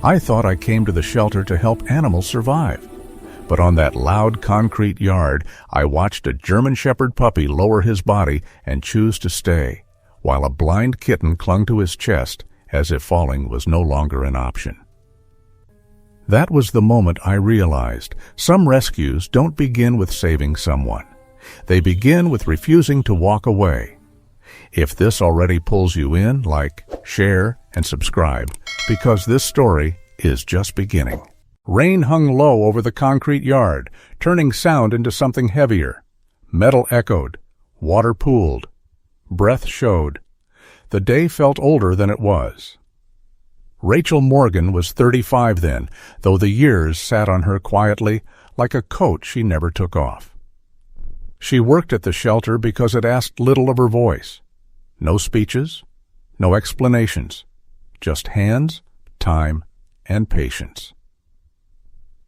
I thought I came to the shelter to help animals survive. But on that loud concrete yard, I watched a German Shepherd puppy lower his body and choose to stay, while a blind kitten clung to his chest as if falling was no longer an option. That was the moment I realized some rescues don't begin with saving someone. They begin with refusing to walk away. If this already pulls you in, like, share, and subscribe, because this story is just beginning. Rain hung low over the concrete yard, turning sound into something heavier. Metal echoed. Water pooled. Breath showed. The day felt older than it was. Rachel Morgan was 35 then, though the years sat on her quietly, like a coat she never took off. She worked at the shelter because it asked little of her voice. No speeches, no explanations, just hands, time, and patience.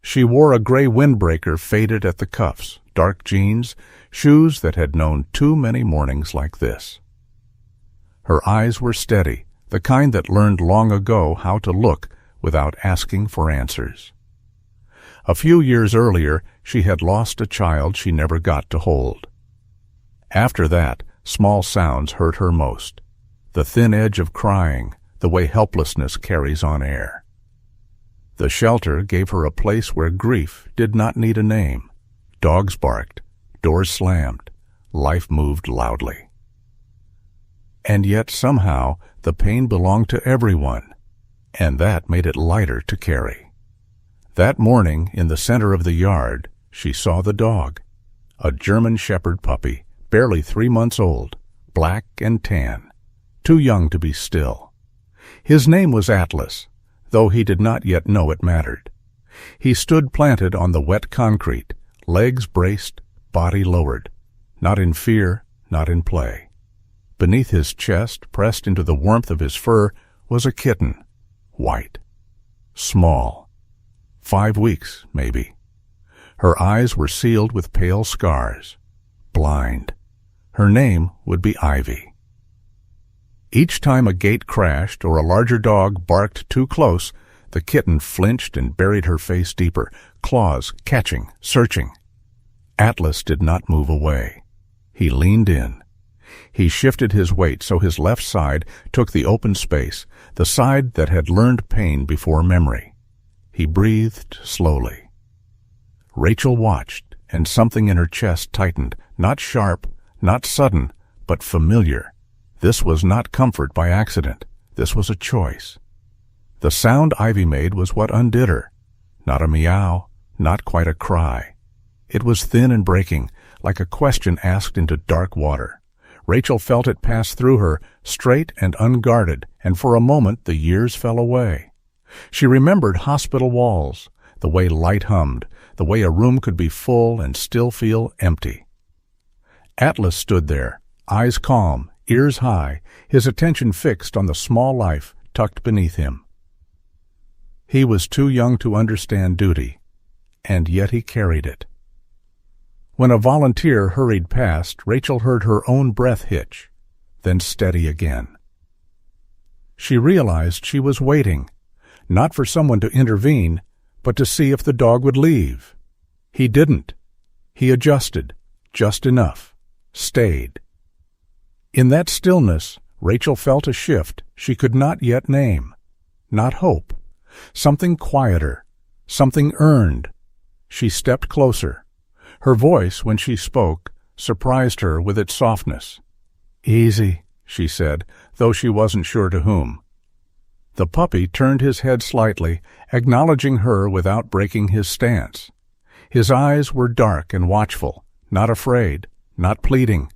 She wore a gray windbreaker faded at the cuffs, dark jeans, shoes that had known too many mornings like this. Her eyes were steady, the kind that learned long ago how to look without asking for answers. A few years earlier, she had lost a child she never got to hold. After that, small sounds hurt her most. The thin edge of crying, the way helplessness carries on air. The shelter gave her a place where grief did not need a name. Dogs barked, doors slammed, life moved loudly. And yet somehow the pain belonged to everyone, and that made it lighter to carry. That morning, in the center of the yard, she saw the dog, a German Shepherd puppy, barely 3 months old, black and tan, too young to be still. His name was Atlas, though he did not yet know it mattered. He stood planted on the wet concrete, legs braced, body lowered, not in fear, not in play. Beneath his chest, pressed into the warmth of his fur, was a kitten, white, small, 5 weeks, maybe. Her eyes were sealed with pale scars, blind. Her name would be Ivy. Each time a gate crashed or a larger dog barked too close, the kitten flinched and buried her face deeper, claws catching, searching. Atlas did not move away. He leaned in. He shifted his weight so his left side took the open space, the side that had learned pain before memory. He breathed slowly. Rachel watched, and something in her chest tightened, not sharp, not sudden, but familiar. This was not comfort by accident. This was a choice. The sound Ivy made was what undid her. Not a meow, not quite a cry. It was thin and breaking, like a question asked into dark water. Rachel felt it pass through her, straight and unguarded, and for a moment the years fell away. She remembered hospital walls, the way light hummed, the way a room could be full and still feel empty. Atlas stood there, eyes calm, ears high, his attention fixed on the small life tucked beneath him. He was too young to understand duty, and yet he carried it. When a volunteer hurried past, Rachel heard her own breath hitch, then steady again. She realized she was waiting, not for someone to intervene, but to see if the dog would leave. He didn't. He adjusted, just enough, stayed. In that stillness, Rachel felt a shift she could not yet name. Not hope. Something quieter, something earned. She stepped closer. Her voice, when she spoke, surprised her with its softness. "Easy," she said, though she wasn't sure to whom. The puppy turned his head slightly, acknowledging her without breaking his stance. His eyes were dark and watchful, not afraid, not pleading.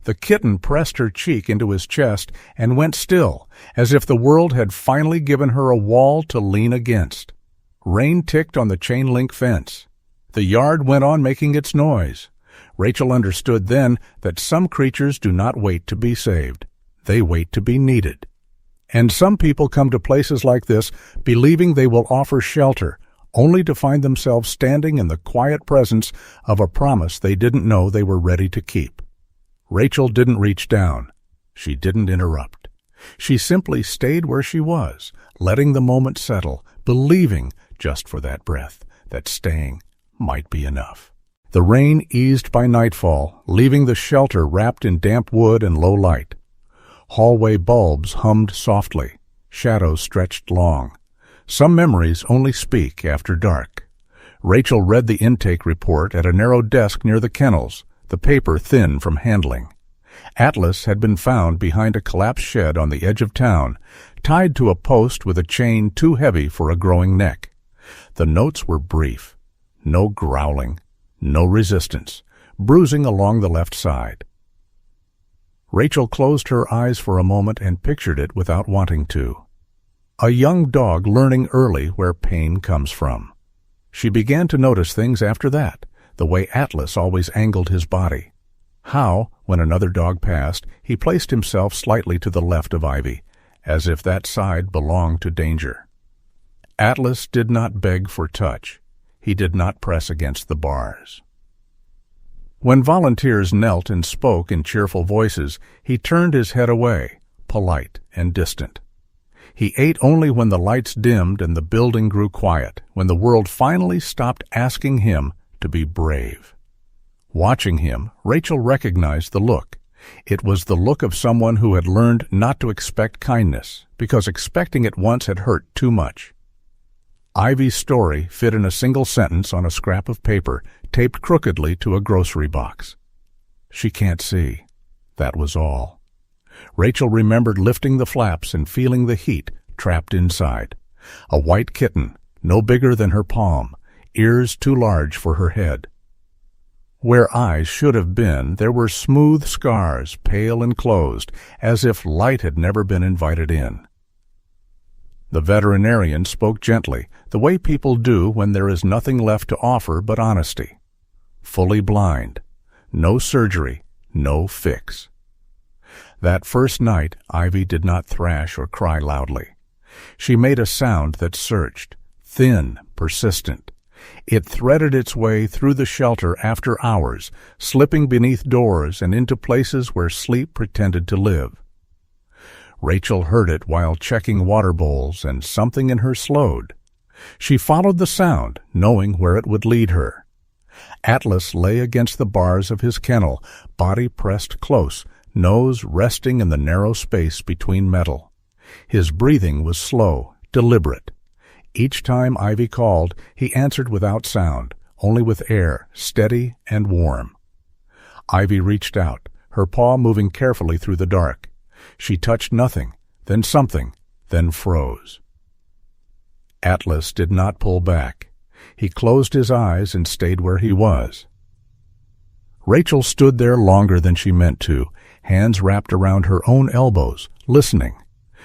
The kitten pressed her cheek into his chest and went still, as if the world had finally given her a wall to lean against. Rain ticked on the chain-link fence. The yard went on making its noise. Rachel understood then that some creatures do not wait to be saved. They wait to be needed. And some people come to places like this believing they will offer shelter, only to find themselves standing in the quiet presence of a promise they didn't know they were ready to keep. Rachel didn't reach down. She didn't interrupt. She simply stayed where she was, letting the moment settle, believing, just for that breath, that staying might be enough. The rain eased by nightfall, leaving the shelter wrapped in damp wood and low light. Hallway bulbs hummed softly. Shadows stretched long. Some memories only speak after dark. Rachel read the intake report at a narrow desk near the kennels, the paper thin from handling. Atlas had been found behind a collapsed shed on the edge of town, tied to a post with a chain too heavy for a growing neck. The notes were brief. No growling, no resistance, bruising along the left side. Rachel closed her eyes for a moment and pictured it without wanting to. A young dog learning early where pain comes from. She began to notice things after that, the way Atlas always angled his body. How, when another dog passed, he placed himself slightly to the left of Ivy, as if that side belonged to danger. Atlas did not beg for touch. He did not press against the bars. When volunteers knelt and spoke in cheerful voices, he turned his head away, polite and distant. He ate only when the lights dimmed and the building grew quiet, when the world finally stopped asking him to be brave. Watching him, Rachel recognized the look. It was the look of someone who had learned not to expect kindness, because expecting it once had hurt too much. Ivy's story fit in a single sentence on a scrap of paper, taped crookedly to a grocery box. She can't see. That was all. Rachel remembered lifting the flaps and feeling the heat trapped inside. A white kitten, no bigger than her palm, ears too large for her head. Where eyes should have been, there were smooth scars, pale and closed, as if light had never been invited in. The veterinarian spoke gently, the way people do when there is nothing left to offer but honesty. Fully blind. No surgery, no fix. That first night, Ivy did not thrash or cry loudly. She made a sound that searched, thin, persistent. It threaded its way through the shelter after hours, slipping beneath doors and into places where sleep pretended to live. Rachel heard it while checking water bowls, and something in her slowed. She followed the sound, knowing where it would lead her. Atlas lay against the bars of his kennel, body pressed close, nose resting in the narrow space between metal. His breathing was slow, deliberate. Each time Ivy called, he answered without sound, only with air, steady and warm. Ivy reached out, her paw moving carefully through the dark. She touched nothing, then something, then froze. Atlas did not pull back. He closed his eyes and stayed where he was. Rachel stood there longer than she meant to, hands wrapped around her own elbows, listening.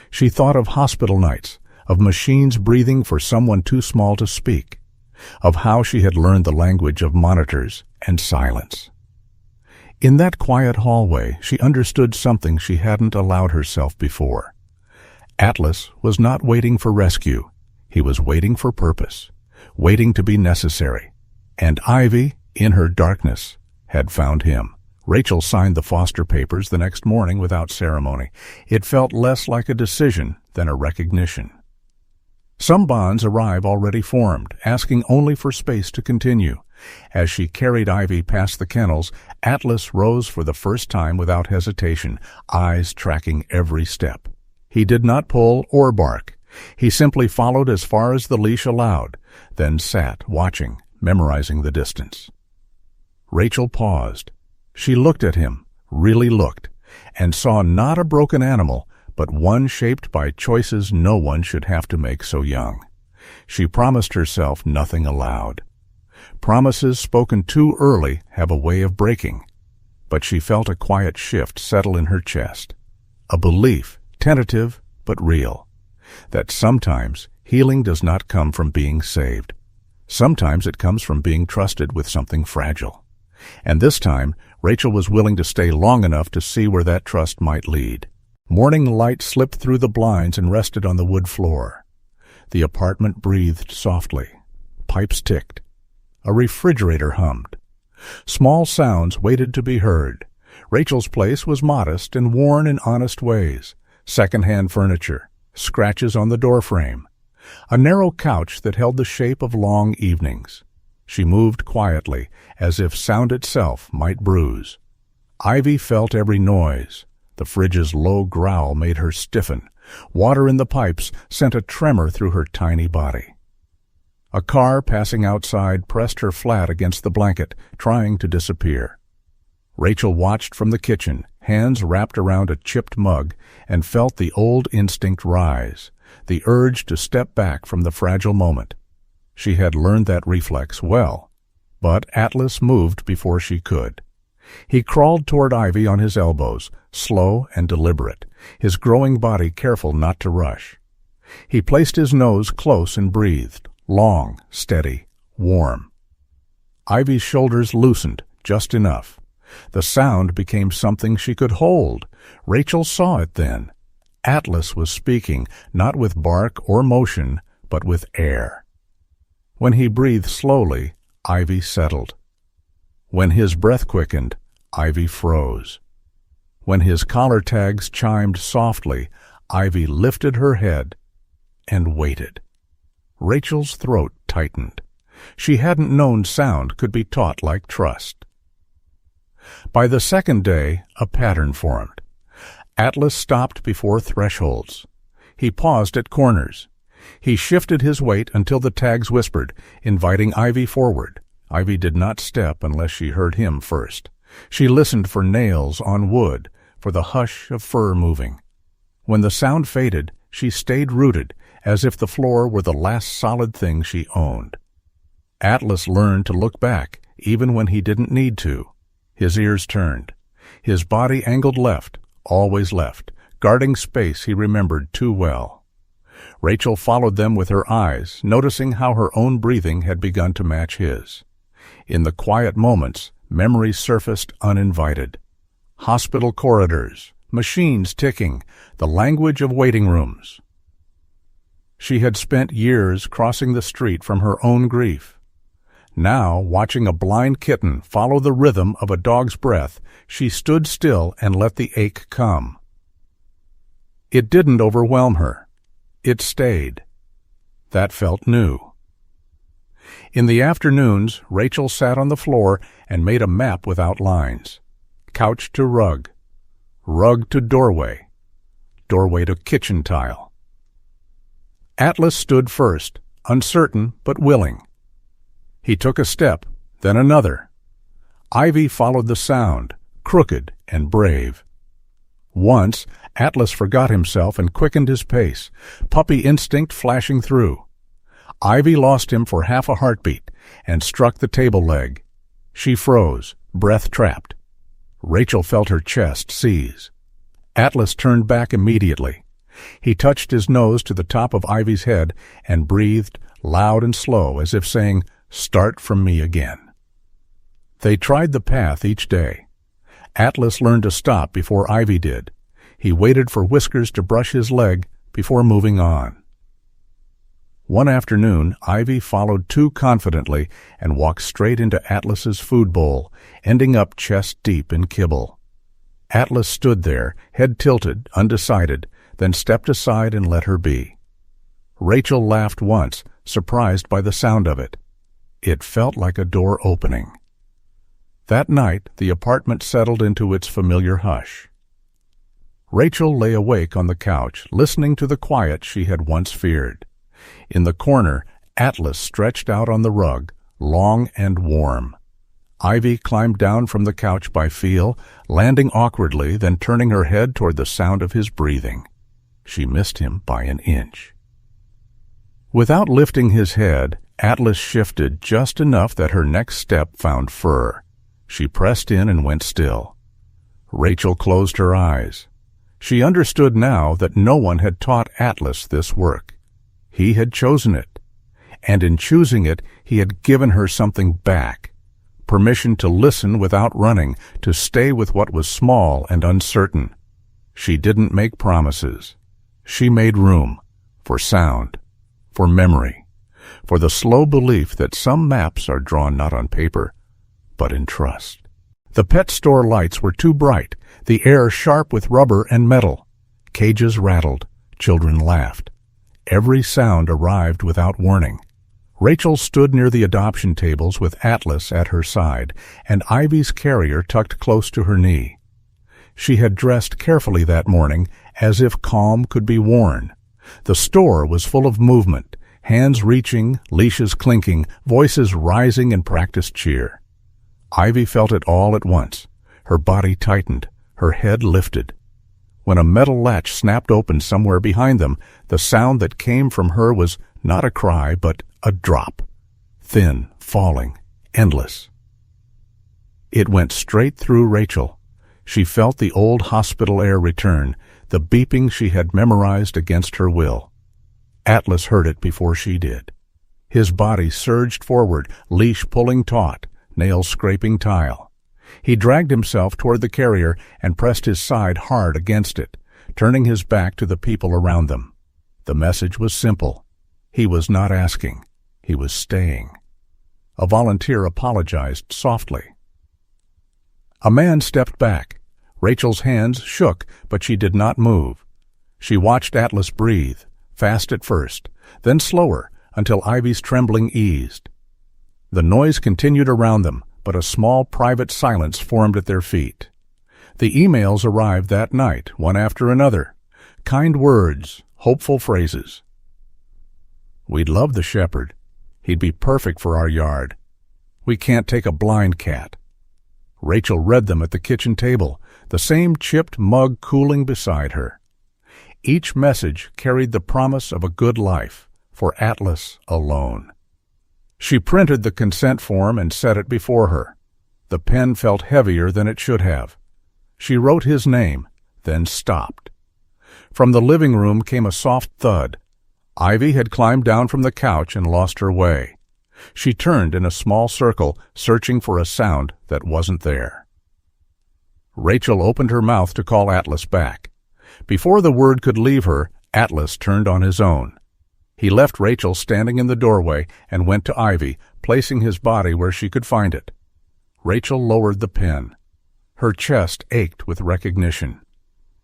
She thought of hospital nights, of machines breathing for someone too small to speak, of how she had learned the language of monitors and silence. In that quiet hallway, she understood something she hadn't allowed herself before. Atlas was not waiting for rescue. He was waiting for purpose, waiting to be necessary. And Ivy, in her darkness, had found him. Rachel signed the foster papers the next morning without ceremony. It felt less like a decision than a recognition. Some bonds arrive already formed, asking only for space to continue. As she carried Ivy past the kennels, Atlas rose for the first time without hesitation, eyes tracking every step. He did not pull or bark. He simply followed as far as the leash allowed, then sat, watching, memorizing the distance. Rachel paused. She looked at him, really looked, and saw not a broken animal, but one shaped by choices no one should have to make so young. She promised herself nothing aloud. Promises spoken too early have a way of breaking. But she felt a quiet shift settle in her chest. A belief, tentative but real, that sometimes healing does not come from being saved. Sometimes it comes from being trusted with something fragile. And this time, Rachel was willing to stay long enough to see where that trust might lead. Morning light slipped through the blinds and rested on the wood floor. The apartment breathed softly. Pipes ticked. A refrigerator hummed. Small sounds waited to be heard. Rachel's place was modest and worn in honest ways. Second-hand furniture, scratches on the doorframe. a narrow couch that held the shape of long evenings. She moved quietly, as if sound itself might bruise. Ivy felt every noise. The fridge's low growl made her stiffen. Water in the pipes sent a tremor through her tiny body. A car passing outside pressed her flat against the blanket, trying to disappear. Rachel watched from the kitchen, hands wrapped around a chipped mug, and felt the old instinct rise, the urge to step back from the fragile moment. She had learned that reflex well, but Atlas moved before she could. He crawled toward Ivy on his elbows, slow and deliberate, his growing body careful not to rush. He placed his nose close and breathed, long, steady, warm. Ivy's shoulders loosened just enough. The sound became something she could hold. Rachel saw it then. Atlas was speaking, not with bark or motion, but with air. When he breathed slowly, Ivy settled. When his breath quickened, Ivy froze. When his collar tags chimed softly, Ivy lifted her head and waited. Rachel's throat tightened. She hadn't known sound could be taught like trust. By the second day, a pattern formed. Atlas stopped before thresholds. He paused at corners. He shifted his weight until the tags whispered, inviting Ivy forward. Ivy did not step unless she heard him first. She listened for nails on wood, for the hush of fur moving. When the sound faded, she stayed rooted, as if the floor were the last solid thing she owned. Atlas learned to look back, even when he didn't need to. His ears turned. His body angled left, always left, guarding space he remembered too well. Rachel followed them with her eyes, noticing how her own breathing had begun to match his. In the quiet moments, memories surfaced uninvited. Hospital corridors, machines ticking, the language of waiting rooms. She had spent years crossing the street from her own grief. Now, watching a blind kitten follow the rhythm of a dog's breath, she stood still and let the ache come. It didn't overwhelm her. It stayed. That felt new. In the afternoons, Rachel sat on the floor and made a map without lines. Couch to rug. Rug to doorway. Doorway to kitchen tile. Atlas stood first, uncertain but willing. He took a step, then another. Ivy followed the sound, crooked and brave. Once, Atlas forgot himself and quickened his pace, puppy instinct flashing through. Ivy lost him for half a heartbeat and struck the table leg. She froze, breath trapped. Rachel felt her chest seize. Atlas turned back immediately. He touched his nose to the top of Ivy's head and breathed loud and slow, as if saying, "Start from me again." They tried the path each day. Atlas learned to stop before Ivy did. He waited for Whiskers to brush his leg before moving on. One afternoon, Ivy followed too confidently and walked straight into Atlas's food bowl, ending up chest deep in kibble. Atlas stood there, head tilted, undecided, then stepped aside and let her be. Rachel laughed once, surprised by the sound of it. It felt like a door opening. That night, the apartment settled into its familiar hush. Rachel lay awake on the couch, listening to the quiet she had once feared. In the corner, Atlas stretched out on the rug, long and warm. Ivy climbed down from the couch by feel, landing awkwardly, then turning her head toward the sound of his breathing. She missed him by an inch. Without lifting his head, Atlas shifted just enough that her next step found fur. She pressed in and went still. Rachel closed her eyes. She understood now that no one had taught Atlas this work. He had chosen it, and in choosing it, he had given her something back. Permission to listen without running, to stay with what was small and uncertain. She didn't make promises. She made room for sound, for memory, for the slow belief that some maps are drawn not on paper, but in trust. The pet store lights were too bright, the air sharp with rubber and metal. Cages rattled, children laughed. Every sound arrived without warning. Rachel stood near the adoption tables with Atlas at her side and Ivy's carrier tucked close to her knee. She had dressed carefully that morning, as if calm could be worn. The store was full of movement, hands reaching, leashes clinking, voices rising in practiced cheer. Ivy felt it all at once. Her body tightened, her head lifted. When a metal latch snapped open somewhere behind them, the sound that came from her was not a cry, but a drop. Thin, falling, endless. It went straight through Rachel. She felt the old hospital air return, the beeping she had memorized against her will. Atlas heard it before she did. His body surged forward, leash pulling taut, nails scraping tile. He dragged himself toward the carrier and pressed his side hard against it, turning his back to the people around them. The message was simple. He was not asking. He was staying. A volunteer apologized softly. A man stepped back. Rachel's hands shook, but she did not move. She watched Atlas breathe, fast at first, then slower, until Ivy's trembling eased. The noise continued around them, but a small private silence formed at their feet. The emails arrived that night, one after another. Kind words, hopeful phrases. "We'd love the shepherd. He'd be perfect for our yard. We can't take a blind cat." Rachel read them at the kitchen table, the same chipped mug cooling beside her. Each message carried the promise of a good life for Atlas alone. She printed the consent form and set it before her. The pen felt heavier than it should have. She wrote his name, then stopped. From the living room came a soft thud. Ivy had climbed down from the couch and lost her way. She turned in a small circle, searching for a sound that wasn't there. Rachel opened her mouth to call Atlas back. Before the word could leave her, Atlas turned on his own. He left Rachel standing in the doorway and went to Ivy, placing his body where she could find it. Rachel lowered the pen. Her chest ached with recognition.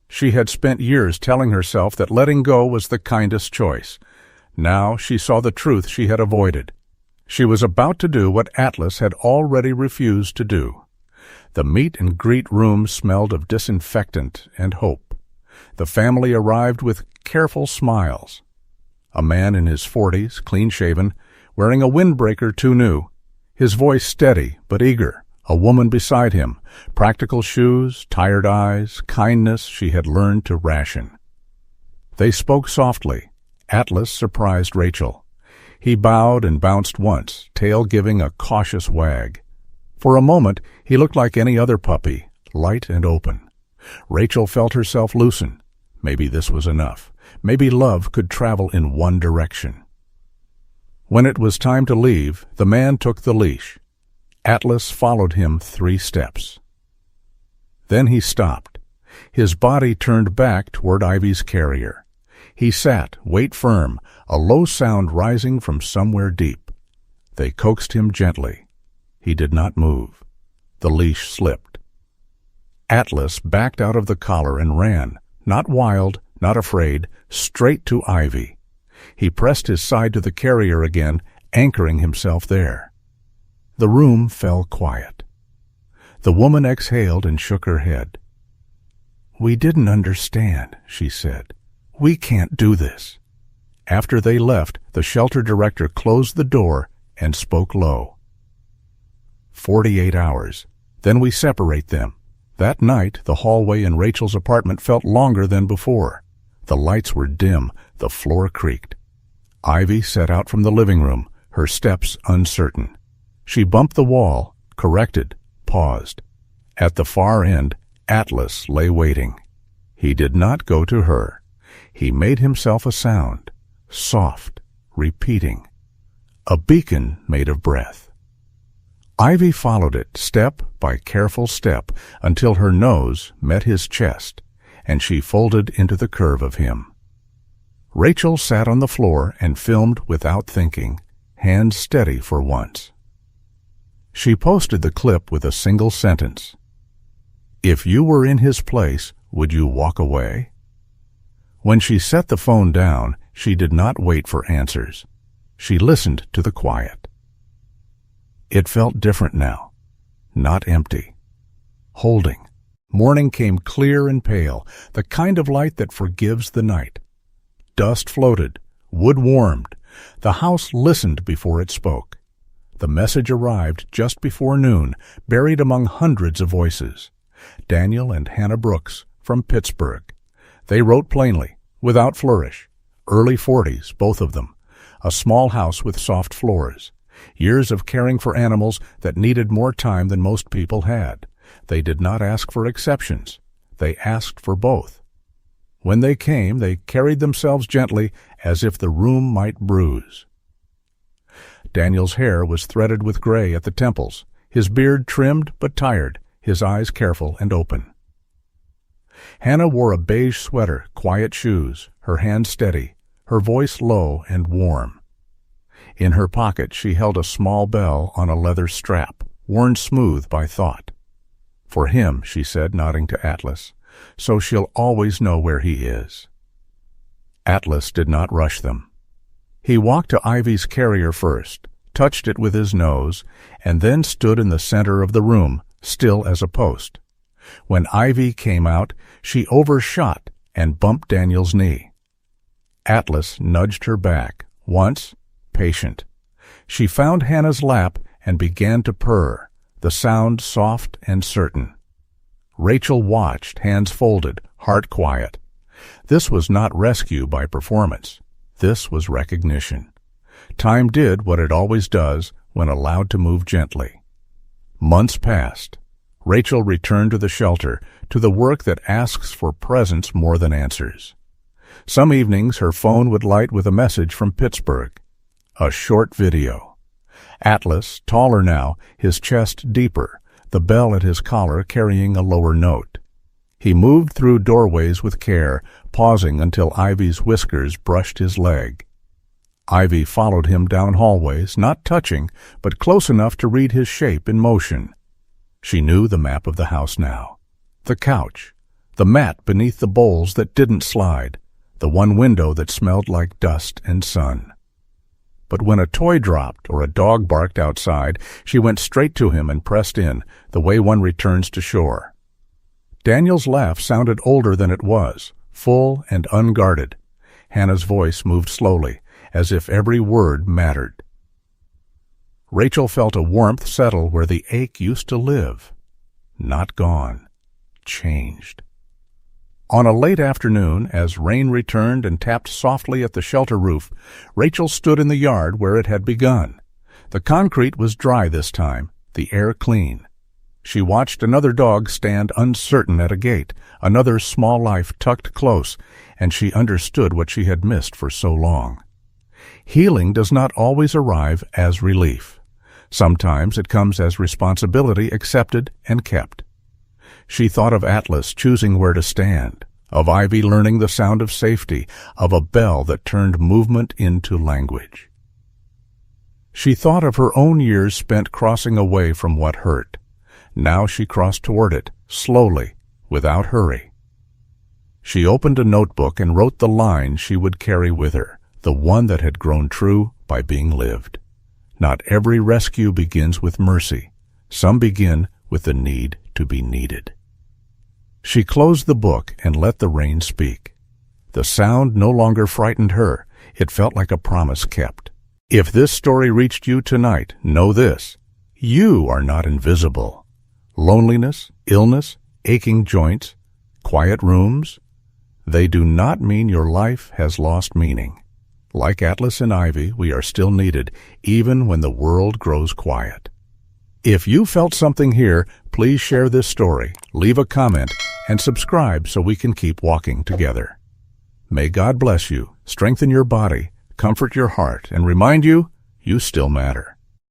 She had spent years telling herself that letting go was the kindest choice. Now she saw the truth she had avoided. She was about to do what Atlas had already refused to do. The meet and greet room smelled of disinfectant and hope. The family arrived with careful smiles. A man in his 40s, clean-shaven, wearing a windbreaker too new, his voice steady but eager. A woman beside him, practical shoes, tired eyes, kindness she had learned to ration. They spoke softly. Atlas surprised Rachel. He bowed and bounced once, tail giving a cautious wag. For a moment, he looked like any other puppy, light and open. Rachel felt herself loosen. Maybe this was enough. Maybe love could travel in one direction. When it was time to leave, the man took the leash. Atlas followed him 3 steps. Then he stopped. His body turned back toward Ivy's carrier. He sat, weight firm, a low sound rising from somewhere deep. They coaxed him gently. He did not move. The leash slipped. Atlas backed out of the collar and ran, not wild, not afraid, straight to Ivy. He pressed his side to the carrier again, anchoring himself there. The room fell quiet. The woman exhaled and shook her head. "We didn't understand," she said. "We can't do this." After they left, the shelter director closed the door and spoke low. 48 hours. Then we separate them. That night, the hallway in Rachel's apartment felt longer than before. The lights were dim, the floor creaked. Ivy set out from the living room, her steps uncertain. She bumped the wall, corrected, paused. At the far end, Atlas lay waiting. He did not go to her. He made himself a sound, soft, repeating. A beacon made of breath. Ivy followed it, step by careful step, until her nose met his chest, and she folded into the curve of him. Rachel sat on the floor and filmed without thinking, hands steady for once. She posted the clip with a single sentence. "If you were in his place, would you walk away?" When she set the phone down, She did not wait for answers. She listened to the quiet. It felt different now, not empty. Holding. Morning came clear and pale, the kind of light that forgives the night. Dust floated, wood warmed. The house listened before it spoke. The message arrived just before noon, buried among hundreds of voices. Daniel and Hannah Brooks, from Pittsburgh. They wrote plainly, without flourish. Early 40s, both of them. A small house with soft floors. Years of caring for animals that needed more time than most people had. They did not ask for exceptions. They asked for both. When they came, they carried themselves gently as if the room might bruise. Daniel's hair was threaded with gray at the temples, his beard trimmed but tired, his eyes careful and open. Hannah wore a beige sweater, quiet shoes, her hands steady, her voice low and warm. In her pocket she held a small bell on a leather strap, worn smooth by thought. For him, she said, nodding to Atlas, so she'll always know where he is. Atlas did not rush them. He walked to Ivy's carrier first, touched it with his nose, and then stood in the center of the room, still as a post. When Ivy came out, she overshot and bumped Daniel's knee. Atlas nudged her back, once, patient. She found Hannah's lap and began to purr, the sound soft and certain. Rachel watched, hands folded, heart quiet. This was not rescue by performance. This was recognition. Time did what it always does when allowed to move gently. Months passed. Rachel returned to the shelter, to the work that asks for presence more than answers. Some evenings her phone would light with a message from Pittsburgh. A short video. Atlas, taller now, his chest deeper, the bell at his collar carrying a lower note. He moved through doorways with care, pausing until Ivy's whiskers brushed his leg. Ivy followed him down hallways, not touching, but close enough to read his shape in motion. She knew the map of the house now. The couch, the mat beneath the bowls that didn't slide, the one window that smelled like dust and sun. But when a toy dropped or a dog barked outside, she went straight to him and pressed in, the way one returns to shore. Daniel's laugh sounded older than it was, full and unguarded. Hannah's voice moved slowly, as if every word mattered. Rachel felt a warmth settle where the ache used to live. Not gone. Changed. On a late afternoon, as rain returned and tapped softly at the shelter roof, Rachel stood in the yard where it had begun. The concrete was dry this time, the air clean. She watched another dog stand uncertain at a gate, another small life tucked close, and she understood what she had missed for so long. Healing does not always arrive as relief. Sometimes it comes as responsibility accepted and kept. She thought of Atlas choosing where to stand, of Ivy learning the sound of safety, of a bell that turned movement into language. She thought of her own years spent crossing away from what hurt. Now she crossed toward it, slowly, without hurry. She opened a notebook and wrote the line she would carry with her, the one that had grown true by being lived. Not every rescue begins with mercy. Some begin with the need to be needed. She closed the book and let the rain speak. The sound no longer frightened her. It felt like a promise kept. If this story reached you tonight, know this: you are not invisible. Loneliness, illness, aching joints, quiet rooms, they do not mean your life has lost meaning. Like Atlas and Ivy, we are still needed, even when the world grows quiet. If you felt something here, please share this story, leave a comment, and subscribe so we can keep walking together. May God bless you, strengthen your body, comfort your heart, and remind you, you still matter.